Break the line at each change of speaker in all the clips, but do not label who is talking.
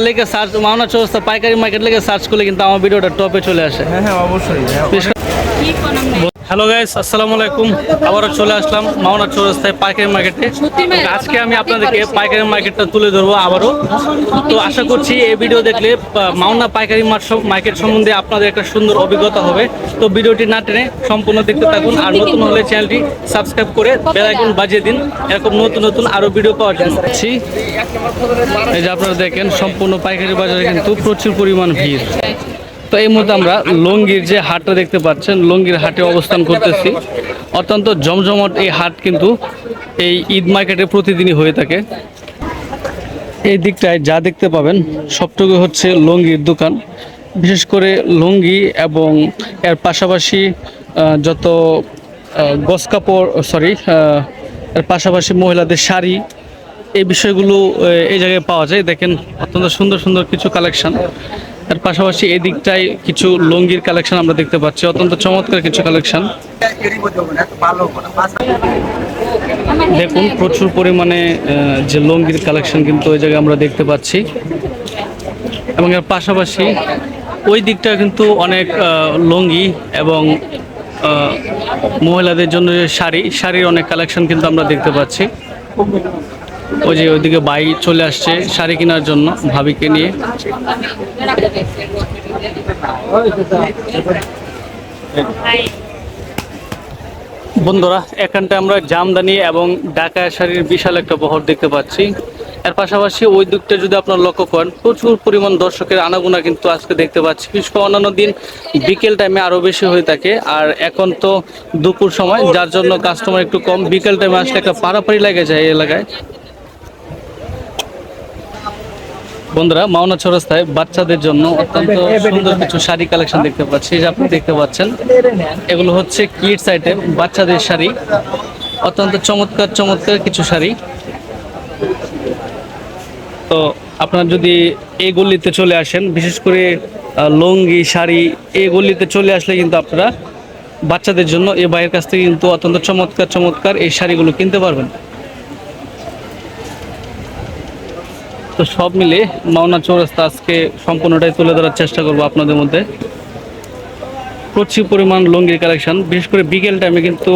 লেগে সার্চ মাওনা চৌরাস্তা পাইকারি মার্কেট লেগে সার্চ করলে কিন্তু আমার ভিডিওটা টপে চলে আসে।
হ্যাঁ অবশ্যই।
হ্যালো গাইস, আসসালামু আলাইকুম। আবারও চলে আসলাম মাওনা চৌরাস্তায় পাইকারি মার্কেটে। আজকে আমি আপনাদেরকে পাইকারি মার্কেটটা তুলে ধরবো আবারও। তো আশা করছি এই ভিডিও দেখলে মাওনা পাইকারি মার্কেট সম্বন্ধে আপনাদের একটা সুন্দর অভিজ্ঞতা হবে। তো ভিডিওটি না টেনে সম্পূর্ণ দেখতে থাকুন, আর নতুন হলে চ্যানেলটি সাবস্ক্রাইব করে বেল আইকন বাজিয়ে দিন এরকম নতুন নতুন আরও ভিডিও পাওয়ার জন্য। এই যে আপনারা দেখেন সম্পূর্ণ পাইকারি বাজারে কিন্তু প্রচুর পরিমাণ ভিড়। তো এই মুহূর্তে আমরা লঙ্গির যে হাটটা দেখতে পাচ্ছেন, লঙ্গির হাটে অবস্থান করতেছি। অত্যন্ত জমজমট এই হাট কিন্তু এই ঈদ মার্কেটে প্রতিদিনই হয়ে থাকে। এই দিকটায় যা দেখতে পাবেন সবটুকু হচ্ছে লঙ্গির দোকান। বিশেষ করে লঙ্গি এবং এর পাশাপাশি যত গস কাপড় এর পাশাপাশি মহিলাদের শাড়ি, এই বিষয়গুলো এই জায়গায় পাওয়া যায়। দেখেন অত্যন্ত সুন্দর সুন্দর কিছু কালেকশন। এর পাশাপাশি এই দিকটায় কিছু লুঙ্গির কালেকশন আমরা দেখতে পাচ্ছি, অত্যন্ত চমৎকার কিছু কালেকশন। দেখুন প্রচুর পরিমাণে যে লুঙ্গির কালেকশন কিন্তু ওই জায়গায় আমরা দেখতে পাচ্ছি। এবং এর পাশাপাশি ওই দিকটা কিন্তু অনেক লুঙ্গি এবং মহিলাদের জন্য যে শাড়ির অনেক কালেকশন কিন্তু আমরা দেখতে পাচ্ছি। ওই যে ওইদিকে ভাই চলে আসছে শাড়ি কেনার জন্য ভাবিকে নিয়ে। বন্ধুরা, এখানটায় আমরা জামদানি এবং ঢাকা শাড়ির বিশাল একটা বহর দেখতে পাচ্ছি। এর পাশাপাশি ওই দিকটা যদি আপনারা লক্ষ্য করেন, প্রচুর পরিমাণ দর্শকের আনাগোনা কিন্তু আজকে দেখতে পাচ্ছি। বিশেষ করে অন্যান্য দিন বিকেল টাইমে আরও বেশি হয়ে থাকে, আর এখন তো দুপুর সময়, যার জন্য কাস্টমার একটু কম। বিকেল টাইমে আসলে একটা পারাপারি লেগে যায় এই এলাকায়। বন্ধুরা, মাওনা চৌরাস্তায় বাচ্চাদের জন্য অত্যন্ত সুন্দর কিছু শাড়ি কালেকশন দেখতে পাচ্ছি। যে আপনি দেখতে পাচ্ছেন এগুলো হচ্ছে কিডস আইটেম, বাচ্চাদের শাড়ি। অত্যন্ত চমৎকার চমৎকার কিছু শাড়ি। তো আপনারা যদি এই গলিতে চলে আসেন, বিশেষ করে লুঙ্গি শাড়ি, এই গলিতে চলে আসলে কিন্তু আপনারা বাচ্চাদের জন্য এই ভাইয়ের কাছ থেকে কিন্তু অত্যন্ত চমৎকার চমৎকার এই শাড়িগুলো কিনতে পারবেন। তো সব মিলে মাওনা চৌরাস্তা আজকে সম্পূর্ণটাই তুলে ধরার চেষ্টা করবো আপনাদের মধ্যে। প্রচুর পরিমাণ লুঙ্গির কালেকশন, বিশেষ করে বিকেল টাইমে কিন্তু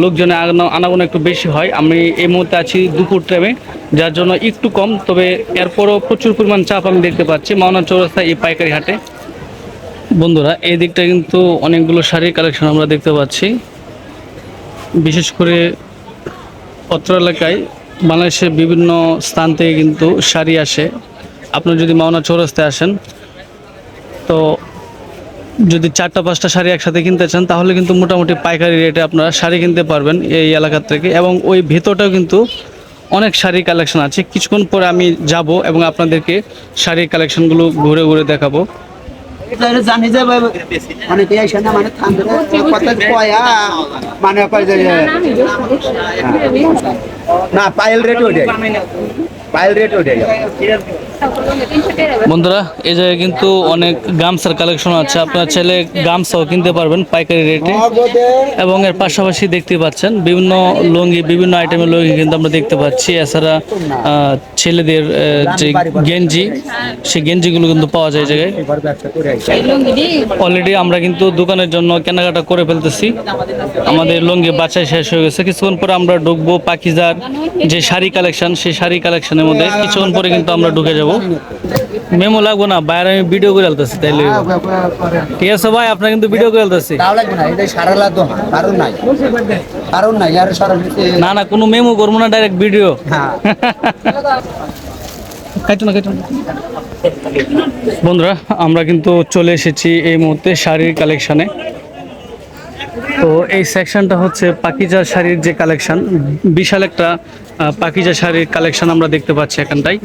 লোকজনের আনাগোনা একটু বেশি হয়। আমি এই মুহূর্তে আছি দুপুর টাইমে, যার জন্য একটু কম, তবে এরপরও প্রচুর পরিমাণ চাপ আমি দেখতে পাচ্ছি মাওনা চৌরাস্তায় এই পাইকারি হাটে। বন্ধুরা, এই দিকটা কিন্তু অনেকগুলো শাড়ির কালেকশন আমরা দেখতে পাচ্ছি। বিশেষ করে অত্র এলাকায় বাংলাদেশের বিভিন্ন স্থান থেকে কিন্তু শাড়ি আসে। আপনারা যদি মাওনা চৌরাস্তায় আসেন, তো যদি 4-5টা শাড়ি একসাথে কিনতে চান, তাহলে কিন্তু মোটামুটি পাইকারি রেটে আপনারা শাড়ি কিনতে পারবেন এই এলাকার থেকে। এবং ওই ভেতরটাও কিন্তু অনেক শাড়ির কালেকশন আছে। কিছুক্ষণ পরে আমি যাব এবং আপনাদেরকে শাড়ির কালেকশনগুলো ঘুরে ঘুরে দেখাবো।
জানি যে মানে না পাইল রেট
বন্ধুরা, এই জায়গায় কিন্তু অনেক গামছার কালেকশন আছে। আপনারা চাইলে গামছাও কিনতে পারবেন পাইকারি রেটে। এবং এর পাশাপাশি দেখতে পাচ্ছেন বিভিন্ন লুঙ্গি, বিভিন্ন আইটেমের লুঙ্গি কিন্তু আমরা দেখতে পাচ্ছি। এছাড়া ছেলেদের যে গেঞ্জি, সেই গেঞ্জিগুলো কিন্তু পাওয়া যায় এই জায়গায়। অলরেডি আমরা কিন্তু দোকানের জন্য কেনাকাটা করে ফেলতেছি। আমাদের লুঙ্গি বাছাই শেষ হয়ে গেছে। কিছুক্ষণ পরে আমরা ঢুকবো পাকিজার যে শাড়ি কালেকশন, সেই শাড়ি কালেকশনের মধ্যে কিছুক্ষণ পরে কিন্তু আমরা ঢুকে যাব। মেমো লাগবো না, বাইরে আমি ভিডিও করে আলতেছি, তাইলে ঠিক আছে ভাই, আপনার কিন্তু ভিডিও করে আলতেছি। না না, কোনো মেমো করবো না, ডাইরেক্ট ভিডিও। বন্ধুরা, আমরা কিন্তু চলে এসেছি এই মুহূর্তে শাড়ির কালেকশনে। তো এই সেকশনটা হচ্ছে পাকিজা শাড়ির যে কালেকশন, বিশাল একটা পাকিজা শাড়ির কালেকশন আমরা দেখতে পাচ্ছি এখানটায়।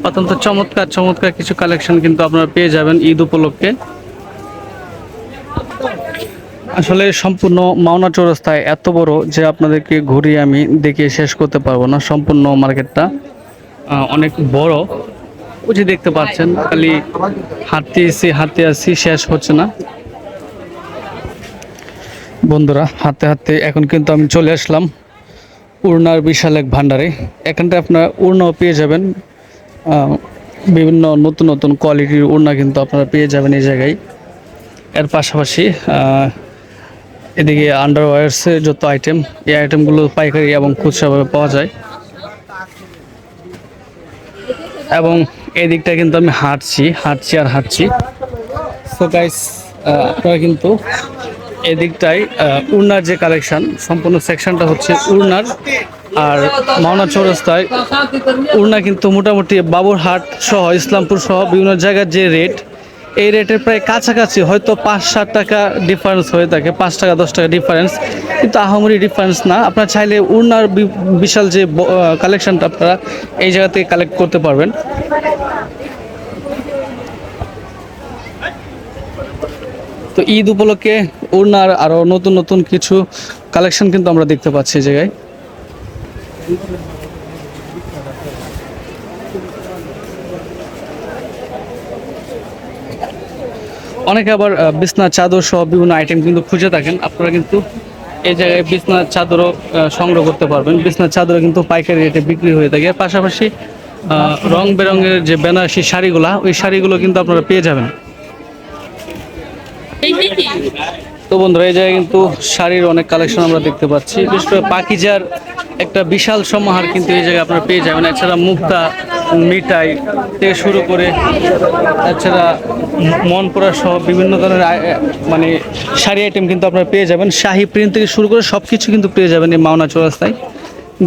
অত্যন্ত চমৎকার চমৎকার কিছু কালেকশন কিন্তু আপনারা পেয়ে যাবেন ঈদ উপলক্ষে। আসলে সম্পূর্ণ মাওনা চৌরাস্তায় এত বড় যে আপনাদেরকে ঘুরিয়ে আমি দেখিয়ে শেষ করতে পারবো না। সম্পূর্ণ মার্কেটটা অনেক বড়। ওই যে দেখতে পাচ্ছেন, খালি হাঁটতে আসছি, শেষ হচ্ছে না। বন্ধুরা, হাঁটতে হাঁটতে এখন কিন্তু আমি চলে আসলাম উড়নার বিশাল এক ভান্ডারে। এখানটায় আপনারা উড়নাও পেয়ে যাবেন। বিভিন্ন নতুন নতুন কোয়ালিটির ওড়না কিন্তু আপনারা পেয়ে যাবেন এই জায়গায়। এর পাশাপাশি এদিকে আন্ডারওয়্যার্সের যত আইটেম, এই আইটেমগুলো পাইকারি এবং খুচরাভাবে পাওয়া যায়। এবং এই দিকটা কিন্তু আমি হাঁটছি। সো গাইস, আপনারা কিন্তু এদিকটাই উড়নার যে কালেকশন, সম্পূর্ণ সেকশনটা হচ্ছে উড়নার। আর মাওনা চৌরাস্তায় উড়না কিন্তু মোটামুটি বাবুরহাট সহ ইসলামপুর সহ বিভিন্ন জায়গার যে রেট, এই রেটের প্রায় কাছাকাছি, হয়তো 5-7 টাকা ডিফারেন্স হয়ে থাকে, 5 টাকা 10 টাকা ডিফারেন্স, কিন্তু আহামরি ডিফারেন্স না। আপনারা চাইলে উড়নার বিশাল যে কালেকশনটা আপনারা এই জায়গা থেকে কালেক্ট করতে পারবেন। তো ঈদ উপলক্ষে ওড়নার আরো নতুন নতুন কিছু কালেকশন কিন্তু আমরা দেখতে পাচ্ছি এই জায়গায়। অনেকে আবার বিছনা চাদর সহ বিভিন্ন আইটেম কিন্তু খুঁজে থাকেন, আপনারা কিন্তু এই জায়গায় বিছনা চাদরও সংগ্রহ করতে পারবেন। বিছনা চাদরও কিন্তু পাইকারি রেটে বিক্রি হয়ে থাকে। পাশাপাশি রং বেরঙের যে বেনারসি শাড়িগুলা, ওই শাড়িগুলো কিন্তু আপনারা পেয়ে যাবেন। তো বন্ধুরা, এই জায়গায় কিন্তু শাড়ির অনেক কালেকশন আমরা দেখতে পাচ্ছি। বিশেষ করে পাকিজার একটা বিশাল সমাহার কিন্তু এই জায়গায় আপনারা পেয়ে যাবেন। এছাড়া মুক্তা, মিঠাই থেকে শুরু করে এছাড়া মনপুরা সহ বিভিন্ন ধরনের মানে শাড়ি আইটেম কিন্তু আপনারা পেয়ে যাবেন। শাহী প্রিন্ট থেকে শুরু করে সব কিছু কিন্তু পেয়ে যাবেন এই মাওনা চৌরাস্তায়।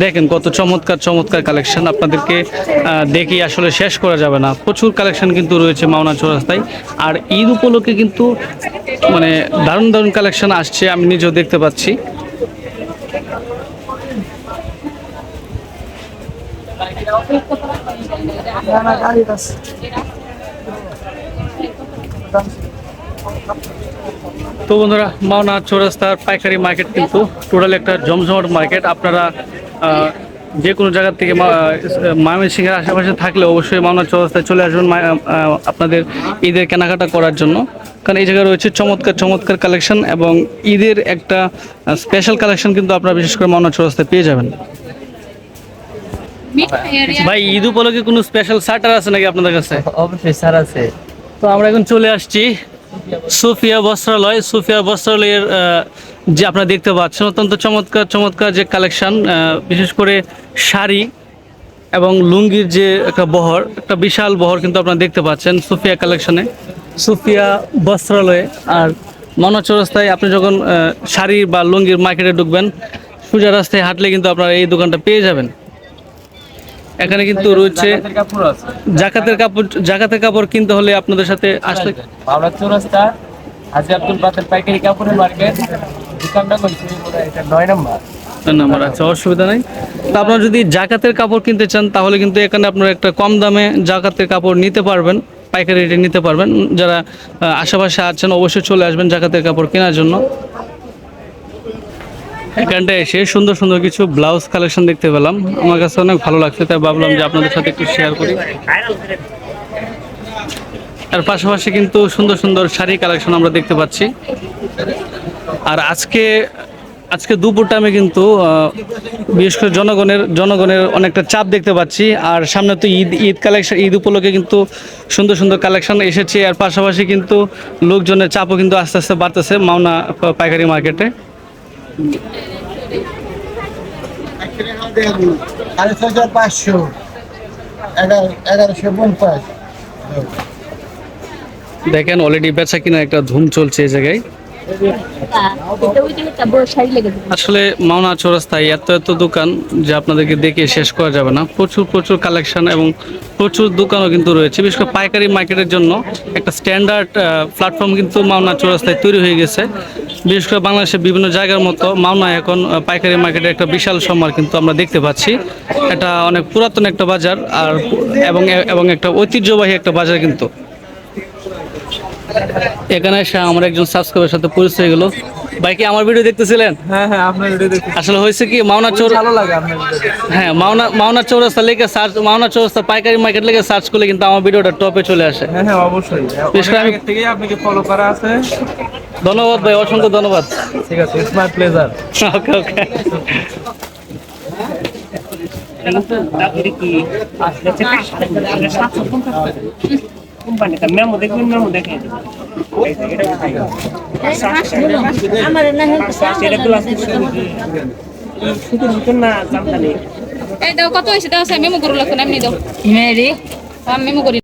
দেখেন কত চমৎকার চমৎকার কালেকশন, আপনাদেরকে দেখি আসলে শেষ করা যাবে না। প্রচুর কালেকশন কিন্তু রয়েছে মাওনা চৌরাস্তায়। আর ঈদ উপলক্ষে কিন্তু মানে দারুণ দারুণ কালেকশন আসছে, আমি নিজেও দেখতে পাচ্ছি। তো বন্ধুরা, মাওনা চৌরাস্তার পাইকারি মার্কেট কিন্তু টোটাল একটা জমজমাট মার্কেট। আপনারা যে কোনো জায়গা থেকে ময়মনসিংহের আশেপাশে থাকলে অবশ্যই মাওনা চৌরাস্তায় চলে আসবেন আপনাদের ঈদের কেনাকাটা করার জন্য। কারণ এই জায়গায় রয়েছে চমৎকার চমৎকার কালেকশন এবং ঈদের একটা স্পেশাল কালেকশন কিন্তু আপনারা বিশেষ করে মাওনা চৌরাস্তায় পেয়ে যাবেন। ভাই, ঈদ উপলক্ষে কোনো স্পেশাল শার্টার আছে নাকি আপনাদের কাছে?
অবশ্যই স্যার আছে।
তো আমরা এখন চলে আসছি সুফিয়া বস্ত্রালয়ের যে আপনারা দেখতে পাচ্ছেন অত্যন্ত চমৎকার চমৎকার যে কালেকশন, বিশেষ করে শাড়ি এবং লুঙ্গির যে একটা বিশাল বহর কিন্তু আপনারা দেখতে পাচ্ছেন সুফিয়া কালেকশনে, সুফিয়া বস্ত্রালয়ে। আর মাওনা চৌরাস্তায় আপনি যখন শাড়ি বা লুঙ্গির মার্কেটে ঢুকবেন, সোজা রাস্তায় হাঁটলে কিন্তু আপনারা এই দোকানটা পেয়ে যাবেন। এখানে কিন্তু রয়েছে জাকাতের কাপড় কিনতে হলে আপনাদের সাথে আসলে
মাওনা চৌরাস্তা হাজী আব্দুল বাতের পাইকারি কাপড়ের মার্কেট, দোকানটা করছি এটা 9 নম্বর।
আচ্ছা, অসুবিধা নেই। তো আপনারা যদি জাকাতের কাপড় কিনতে চান তাহলে কিন্তু এখানে আপনারা একটা কম দামে জাকাতের কাপড় নিতে পারবেন, পাইকারি রেটে নিতে পারবেন। যারা আশেপাশে আছেন অবশ্যই চলে আসবেন জাকাতের কাপড় কেনার জন্য। এখানটায় এসে সুন্দর সুন্দর কিছু ব্লাউজ কালেকশন দেখতে পেলাম, আমার কাছে অনেক ভালো লাগছে, তাই ভাবলাম যে আপনাদের সাথে একটু শেয়ার করি। আর পাশাপাশি কিন্তু সুন্দর সুন্দর শাড়ি কালেকশন আমরা দেখতে পাচ্ছি। আর আজকে দুপুর টাইমে কিন্তু বিশেষ করে জনগণের অনেকটা চাপ দেখতে পাচ্ছি। আর সামনে তো ঈদ কালেকশন, ঈদ উপলক্ষে কিন্তু সুন্দর সুন্দর কালেকশন এসেছে। আর পাশাপাশি কিন্তু লোকজনের চাপও কিন্তু আস্তে আস্তে বাড়তেছে মাওনা পাইকারি মার্কেটে। দেখেন অলরেডি বেচা কিনা একটা ধুম চলছে এই জায়গায়। আসলে মাওনা চৌরাস্তায় এত এত দোকান যে আপনাদেরকে দেখে শেষ করা যাবে না। প্রচুর প্রচুর কালেকশন এবং প্রচুর দোকানও কিন্তু রয়েছে। বিশেষ করে পাইকারি মার্কেটের জন্য একটা স্ট্যান্ডার্ড প্ল্যাটফর্ম কিন্তু মাওনা চৌরাস্তায় তৈরি হয়ে গেছে। বিশেষ করে বাংলাদেশের বিভিন্ন জায়গার মতো মাওনা এখন পাইকারি মার্কেটের একটা বিশাল সমার কিন্তু আমরা দেখতে পাচ্ছি। এটা অনেক পুরাতন একটা বাজার আর এবং একটা ঐতিহ্যবাহী একটা বাজার কিন্তু। এখানে এসে আমার একজন সাবস্ক্রাইবারের সাথে পরিচয় হলো। ভাই, কি আমার ভিডিও দেখতেছিলেন?
হ্যাঁ, আপনার ভিডিও দেখি।
আসলে হয়েছে কি,
ভালো লাগে আপনার ভিডিও।
হ্যাঁ, মাওনা চৌরাস্তা লেগে মাওনা চৌরাস্তা পাইকারি মার্কেট লেগে সার্চ করলে কিন্তু আমার ভিডিওটা টপে চলে আসে।
হ্যাঁ, অবশ্যই।
আমি
থেকেই আপনাকে ফলো করা আছে।
ধন্যবাদ ভাই, অসংখ্য ধন্যবাদ।
ঠিক আছে, ইটস মাই প্লেজার।
ওকে ওকে।
কোম্পানিটা মেমো দেখবেন, মেমো দেখেন
আমার না
সেটা গ্লাস শুধু নতুন না জানতা নেই।
এই দাও কত হয়েছে দাও মেমো করে লাগতো না এমনি দাও
মেরি
মেমো করি